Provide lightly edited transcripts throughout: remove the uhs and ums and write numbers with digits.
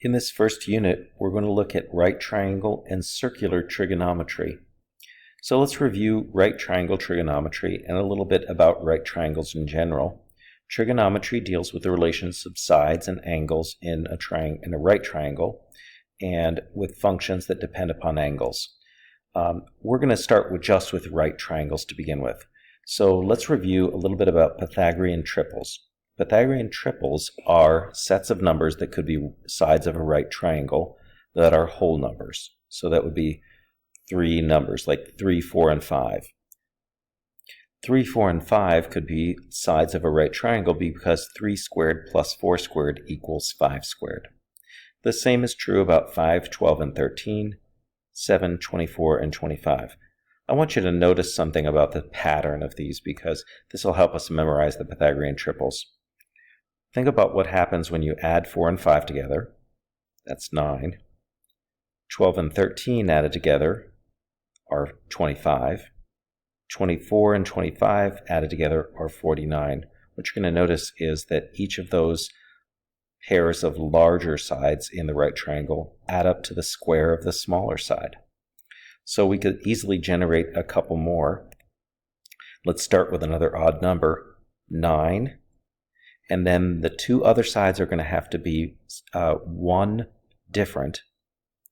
In this first unit, we're going to look at right triangle and circular trigonometry. So let's review right triangle trigonometry and a little bit about right triangles in general. Trigonometry deals with the relations of sides and angles in a right triangle and with functions that depend upon angles. We're going to start just with right triangles to begin with. So let's review a little bit about Pythagorean triples. Pythagorean triples are sets of numbers that could be sides of a right triangle that are whole numbers. So that would be three numbers like 3, 4, and 5. 3, 4, and 5 could be sides of a right triangle because 3 squared plus 4 squared equals 5 squared. The same is true about 5, 12, and 13, 7, 24, and 25. I want you to notice something about the pattern of these because this will help us memorize the Pythagorean triples. Think about what happens when you add 4 and 5 together. That's 9. 12 and 13 added together are 25. 24 and 25 added together are 49. What you're going to notice is that each of those pairs of larger sides in the right triangle add up to the square of the smaller side. So we could easily generate a couple more. Let's start with another odd number, 9. And then the two other sides are going to have to be one different.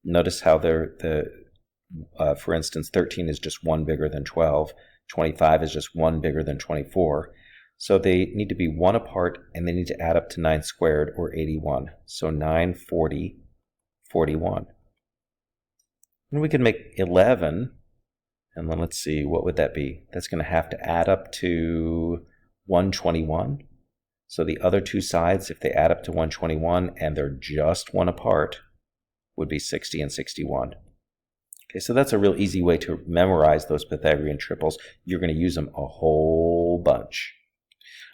Notice how for instance, 13 is just 1 bigger than 12. 25 is just 1 bigger than 24. So they need to be 1 apart, and they need to add up to 9 squared, or 81. So 9, 40, 41. And we can make 11, and then let's see, what would that be? That's going to have to add up to 121. So the other two sides, if they add up to 121 and they're just 1 apart, would be 60 and 61. Okay, so that's a real easy way to memorize those Pythagorean triples. You're going to use them a whole bunch.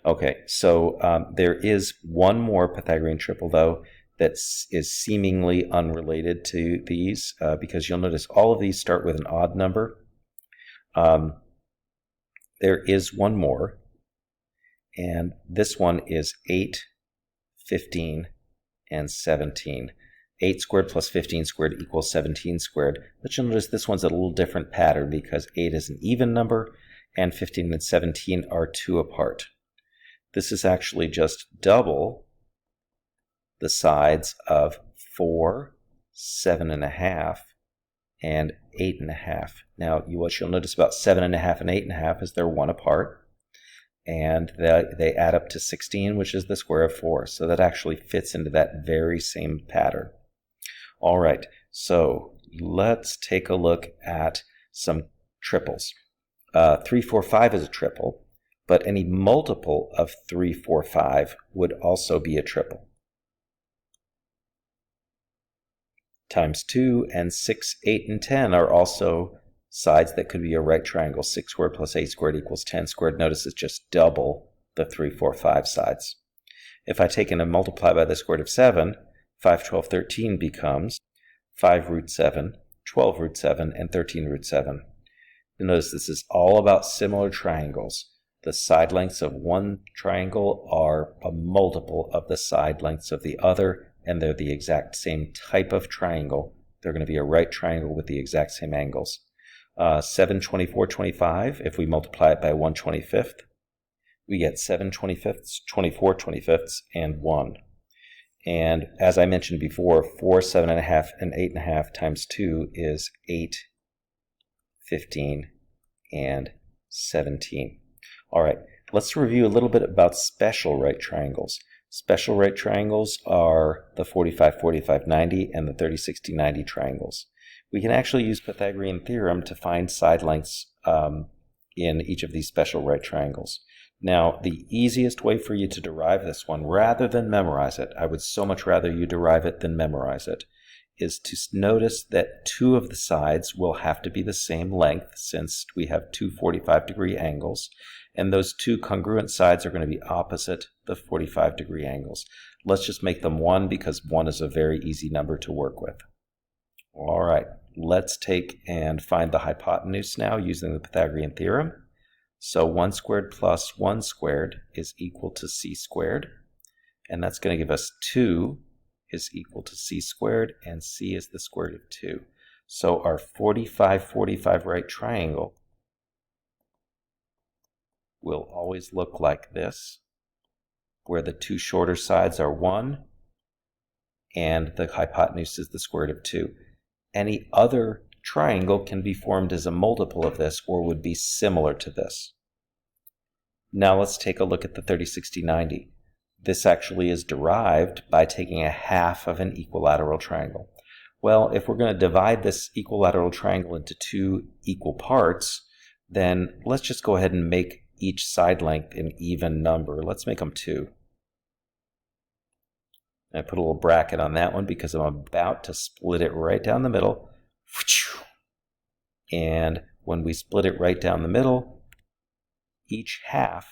Okay, so there is one more Pythagorean triple, though, that is seemingly unrelated to these because you'll notice all of these start with an odd number. There is one more. And this one is 8, 15, and 17. 8 squared plus 15 squared equals 17 squared. But you'll notice this one's a little different pattern because 8 is an even number and 15 and 17 are 2 apart. This is actually just double the sides of 4, 7.5, and 8.5. Now, what you'll notice about 7.5 and 8.5 is they're 1 apart. And they add up to 16, which is the square of 4. So that actually fits into that very same pattern. All right, so let's take a look at some triples. 3, 4, 5 is a triple, but any multiple of 3, 4, 5 would also be a triple. Times 2 and 6, 8, and 10 are also sides that could be a right triangle. 6 squared plus 8 squared equals 10 squared. Notice it's just double the 3, 4, 5 sides. If I take and multiply by the square root of 7, 5, 12, 13 becomes 5 root 7, 12 root 7, and 13 root 7. You'll notice this is all about similar triangles. The side lengths of one triangle are a multiple of the side lengths of the other, and they're the exact same type of triangle. They're going to be a right triangle with the exact same angles. 7, 24, 25, if we multiply it by 1 25th, we get 7 25ths, 24 25ths, and 1. And as I mentioned before, 4, 7.5, and 8.5 times 2 is 8, 15, and 17. All right, let's review a little bit about special right triangles. Special right triangles are the 45, 45, 90, and the 30, 60, 90 triangles. We can actually use Pythagorean Theorem to find side lengths in each of these special right triangles. Now, the easiest way for you to derive this one, rather than memorize it, I would so much rather you derive it than memorize it, is to notice that 2 of the sides will have to be the same length since we have 2 45-degree angles, and those 2 congruent sides are going to be opposite the 45-degree angles. Let's just make them 1 because 1 is a very easy number to work with. All right, let's take and find the hypotenuse now using the Pythagorean theorem. So 1 squared plus 1 squared is equal to c squared, and that's going to give us 2 is equal to c squared, and c is the square root of 2. So our 45-45 right triangle will always look like this, where the two shorter sides are 1 and the hypotenuse is the square root of 2. Any other triangle can be formed as a multiple of this or would be similar to this. Now let's take a look at the 30-60-90. This actually is derived by taking a half of an equilateral triangle. Well, if we're going to divide this equilateral triangle into two equal parts, then let's just go ahead and make each side length an even number. Let's make them 2. I put a little bracket on that one because I'm about to split it right down the middle. And when we split it right down the middle, each half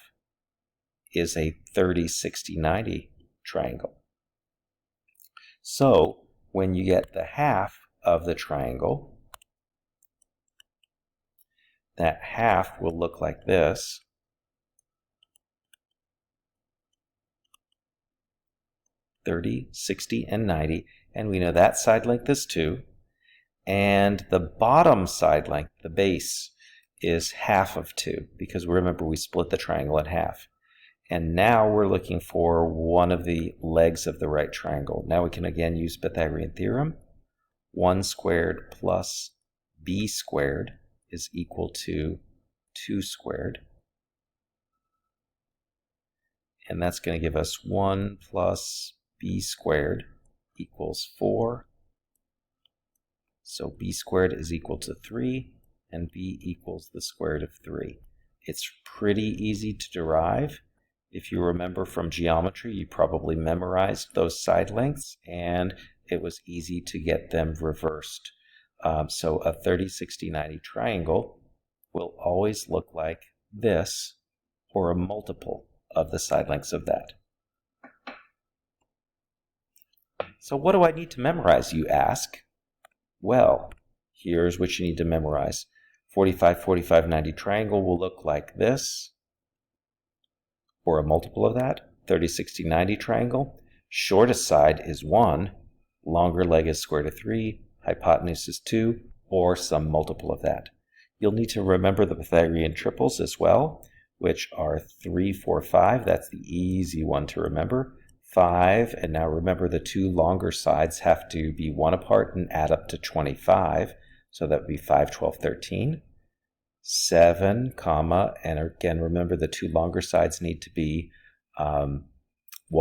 is a 30-60-90 triangle. So when you get the half of the triangle, that half will look like this. 30, 60, and 90, and we know that side length is 2, and the bottom side length, the base, is half of 2, because remember we split the triangle in half. And now we're looking for one of the legs of the right triangle. Now we can again use Pythagorean Theorem. 1 squared plus b squared is equal to 2 squared. And that's going to give us 1 plus b squared equals 4. So b squared is equal to 3, and b equals the square root of 3. It's pretty easy to derive. If you remember from geometry, you probably memorized those side lengths, and it was easy to get them reversed. So a 30-60-90 triangle will always look like this, or a multiple of the side lengths of that. So what do I need to memorize, you ask? Well, here's what you need to memorize. 45-45-90 triangle will look like this, or a multiple of that. 30-60-90 triangle, shortest side is 1, longer leg is square root of 3, hypotenuse is 2, or some multiple of that. You'll need to remember the Pythagorean triples as well, which are 3, 4, 5. That's the easy one to remember. 5, and now remember the two longer sides have to be 1 apart and add up to 25, so that would be 5, 12, 13. 7, comma, and again remember the two longer sides need to be 1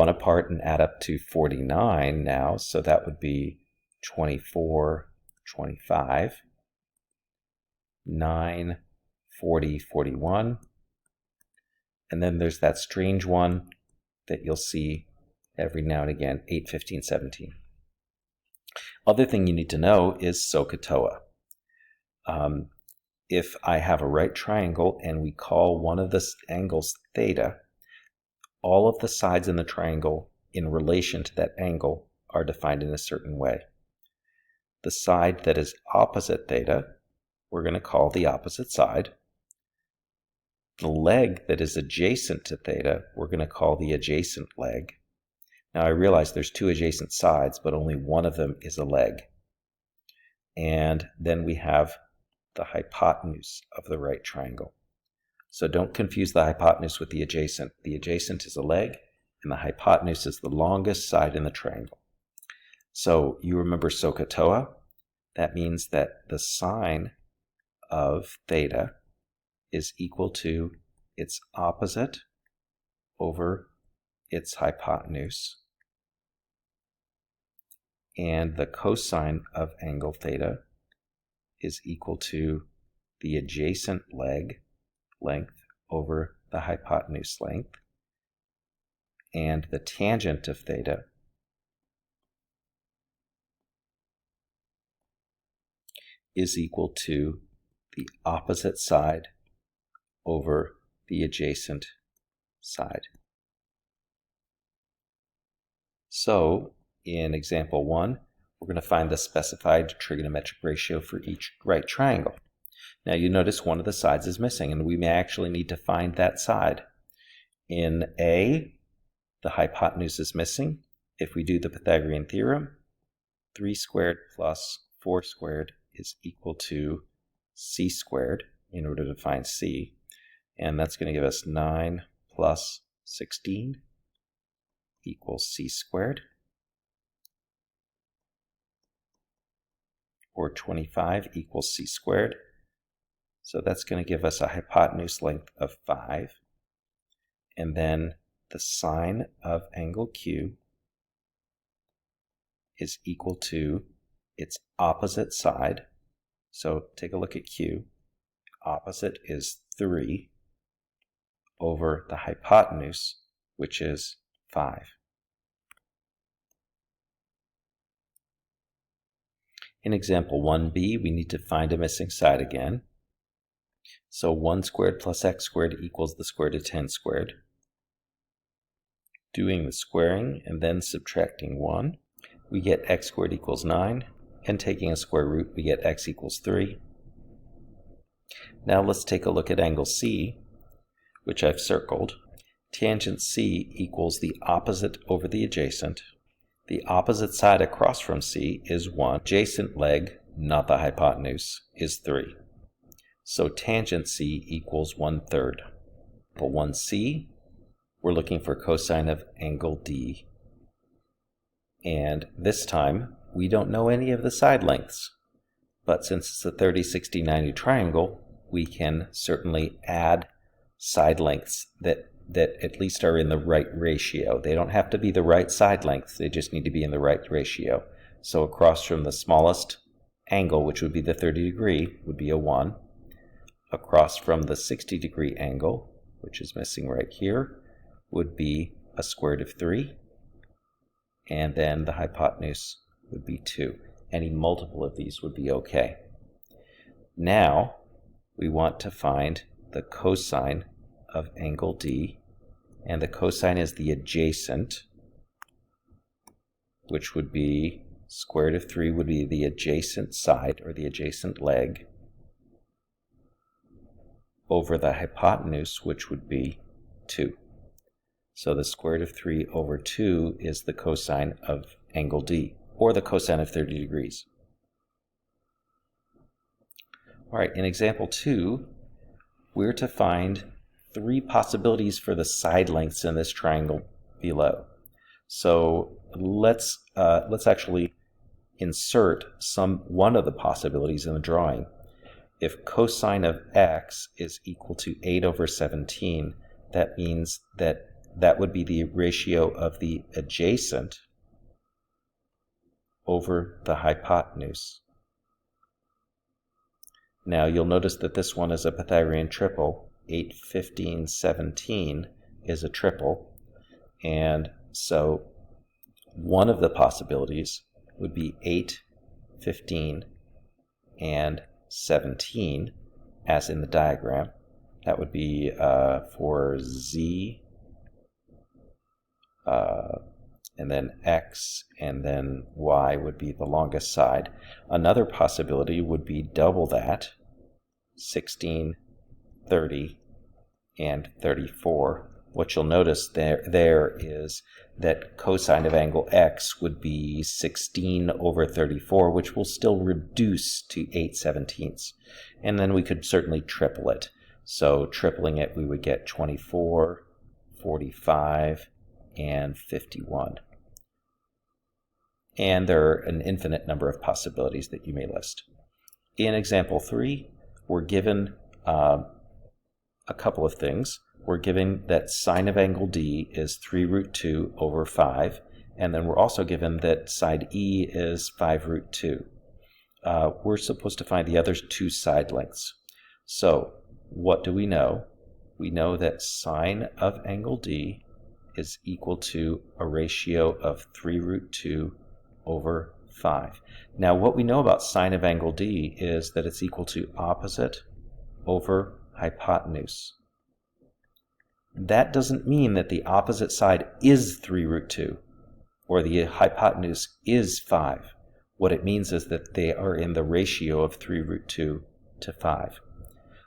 apart and add up to 49 now, so that would be 24, 25. 9, 40, 41. And then there's that strange one that you'll see every now and again, 8, 15, 17. Other thing you need to know is Sohcahtoa. If I have a right triangle and we call one of the angles theta, all of the sides in the triangle in relation to that angle are defined in a certain way. The side that is opposite theta, we're going to call the opposite side. The leg that is adjacent to theta, we're going to call the adjacent leg. Now I realize there's two adjacent sides, but only one of them is a leg. And then we have the hypotenuse of the right triangle. So don't confuse the hypotenuse with the adjacent. The adjacent is a leg, and the hypotenuse is the longest side in the triangle. So you remember Sohcahtoa? That means that the sine of theta is equal to its opposite over its hypotenuse. And the cosine of angle theta is equal to the adjacent leg length over the hypotenuse length. And the tangent of theta is equal to the opposite side over the adjacent side. So, in example 1, we're going to find the specified trigonometric ratio for each right triangle. Now you notice one of the sides is missing, and we may actually need to find that side. In A, the hypotenuse is missing. if we do the Pythagorean Theorem, 3 squared plus 4 squared is equal to c squared in order to find c. And that's going to give us 9 plus 16 equals c squared, or 25 equals c squared. So that's going to give us a hypotenuse length of 5. And then the sine of angle Q is equal to its opposite side. So take a look at Q. Opposite is 3 over the hypotenuse, which is 5. In example 1b, we need to find a missing side again. So 1 squared plus x squared equals the square root of 10 squared. Doing the squaring and then subtracting 1, we get x squared equals 9, and taking a square root, we get x equals 3. Now let's take a look at angle C, which I've circled. Tangent C equals the opposite over the adjacent. The opposite side across from C is 1. Adjacent leg, not the hypotenuse, is 3. So tangent C equals 1/3. For 1C, we're looking for cosine of angle D. And this time, we don't know any of the side lengths. But since it's a 30, 60, 90 triangle, we can certainly add side lengths that at least are in the right ratio. They don't have to be the right side lengths, they just need to be in the right ratio. So across from the smallest angle, which would be the 30 degree, would be a 1. Across from the 60 degree angle, which is missing right here, would be a square root of 3. And then the hypotenuse would be 2. Any multiple of these would be okay. Now, we want to find the cosine of angle D, and the cosine is the adjacent, which would be square root of 3 would be the adjacent side or the adjacent leg over the hypotenuse, which would be 2. So the square root of 3 over 2 is the cosine of angle D, or the cosine of 30 degrees. All right, in example 2, we're to find 3 possibilities for the side lengths in this triangle below. So let's actually insert one of the possibilities in the drawing. If cosine of x is equal to 8 over 17, that means that would be the ratio of the adjacent over the hypotenuse. Now you'll notice that this one is a Pythagorean triple. 8, 15, 17 is a triple. And so one of the possibilities would be 8, 15, and 17, as in the diagram. That would be for Z, and then X, and then Y would be the longest side. Another possibility would be double that, 16, 30, and 34. What you'll notice there is that cosine of angle X would be 16 over 34, which will still reduce to 8/17. And then we could certainly triple it. So tripling it, we would get 24, 45, and 51. And there are an infinite number of possibilities that you may list. In example 3, we're given a couple of things. We're given that sine of angle D is 3 root 2 over 5, and then we're also given that side E is 5 root 2. We're supposed to find the other 2 side lengths. So what do we know? We know that sine of angle D is equal to a ratio of 3 root 2 over 5. Now what we know about sine of angle D is that it's equal to opposite over hypotenuse. That doesn't mean that the opposite side is 3 root 2 or the hypotenuse is 5. What it means is that they are in the ratio of 3 root 2 to 5.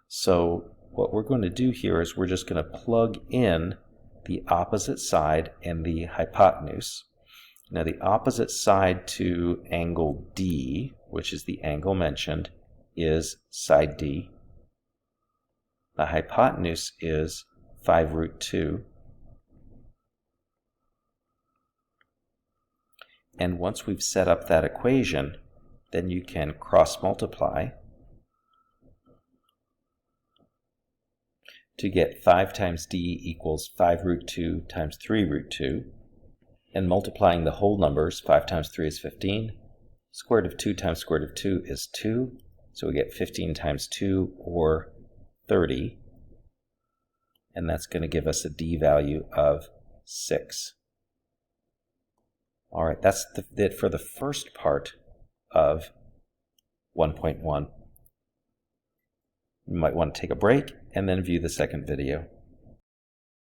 So what we're going to do here is we're just going to plug in the opposite side and the hypotenuse. Now the opposite side to angle D, which is the angle mentioned, is side D. The hypotenuse is 5 root 2. And once we've set up that equation, then you can cross multiply to get 5 times D equals 5 root 2 times 3 root 2. And multiplying the whole numbers, 5 times 3 is 15. Square root of 2 times square root of 2 is 2. So we get 15 times 2, or 30. And that's going to give us a D value of 6. All right, that's it for the first part of 1.1. You might want to take a break and then view the second video.